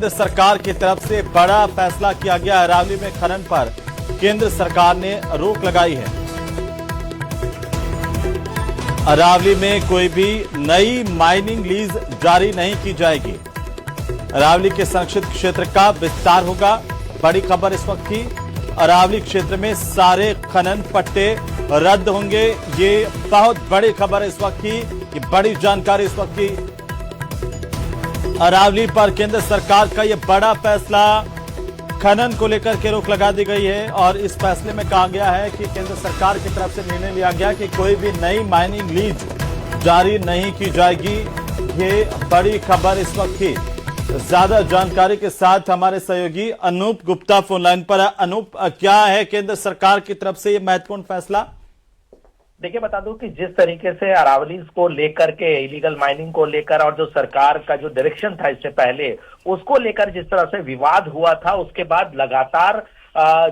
केंद्र सरकार की तरफ से बड़ा फैसला किया गया। अरावली में खनन पर केंद्र सरकार ने रोक लगाई है। अरावली में कोई भी नई माइनिंग लीज जारी नहीं की जाएगी। अरावली के संरक्षित क्षेत्र का विस्तार होगा। बड़ी खबर इस वक्त की, अरावली क्षेत्र में सारे खनन पट्टे रद्द होंगे। ये बहुत बड़ी खबर है इस वक्त की, ये बड़ी जानकारी इस वक्त की। अरावली पर केंद्र सरकार का यह बड़ा फैसला, खनन को लेकर के रोक लगा दी गई है और इस फैसले में कहा गया है कि केंद्र सरकार की तरफ से निर्णय लिया गया कि कोई भी नई माइनिंग लीज जारी नहीं की जाएगी। ये बड़ी खबर इस वक्त की। ज्यादा जानकारी के साथ हमारे सहयोगी अनूप गुप्ता फोन लाइन पर है। अनूप, क्या है केंद्र सरकार की तरफ से ये महत्वपूर्ण फैसला? देखिए, बता दूं कि जिस तरीके से अरावली को लेकर के इलीगल माइनिंग को लेकर और जो सरकार का जो डायरेक्शन था इससे पहले, उसको लेकर जिस तरह से विवाद हुआ था, उसके बाद लगातार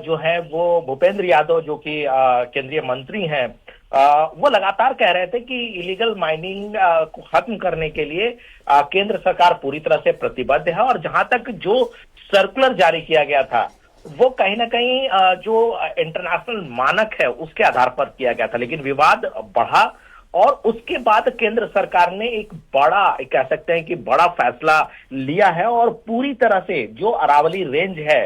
जो है वो भूपेंद्र यादव जो कि केंद्रीय मंत्री हैं, वो लगातार कह रहे थे कि इलीगल माइनिंग को खत्म करने के लिए केंद्र सरकार पूरी तरह से प्रतिबद्ध है। और जहां तक जो सर्कुलर जारी किया गया था वो कहीं ना कहीं जो इंटरनेशनल मानक है उसके आधार पर किया गया था, लेकिन विवाद बढ़ा और उसके बाद केंद्र सरकार ने एक बड़ा, कह सकते हैं कि बड़ा फैसला लिया है और पूरी तरह से जो अरावली रेंज है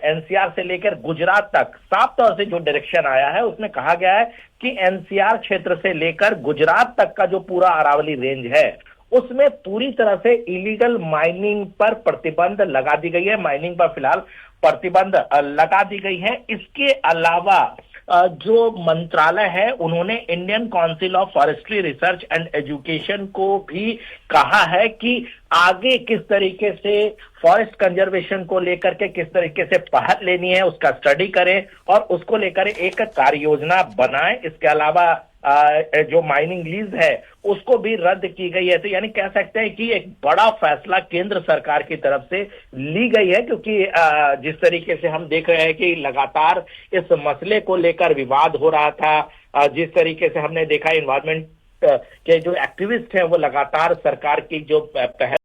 एनसीआर से लेकर गुजरात तक, साफ तौर से जो डायरेक्शन आया है उसमें कहा गया है कि एनसीआर क्षेत्र से लेकर गुजरात तक का जो पूरा अरावली रेंज है उसमें पूरी तरह से इलीगल माइनिंग पर प्रतिबंध लगा दी गई है। माइनिंग पर फिलहाल प्रतिबंध लगा दी गई है। इसके अलावा जो मंत्रालय है उन्होंने Indian council of forestry research and education को भी कहा है कि आगे किस तरीके से फॉरेस्ट कंजर्वेशन को लेकर के किस तरीके से पहल लेनी है उसका स्टडी करें और उसको लेकर एक कार्य योजना बनाएं। इसके अलावा जो माइनिंग लीज है उसको भी रद्द की गई है। तो यानी कह सकते हैं कि एक बड़ा फैसला केंद्र सरकार की तरफ से ली गई है, क्योंकि जिस तरीके से हम देख रहे हैं कि लगातार इस मसले को लेकर विवाद हो रहा था, जिस तरीके से हमने देखा एनवायरमेंट के जो एक्टिविस्ट हैं वो लगातार सरकार की जो पहल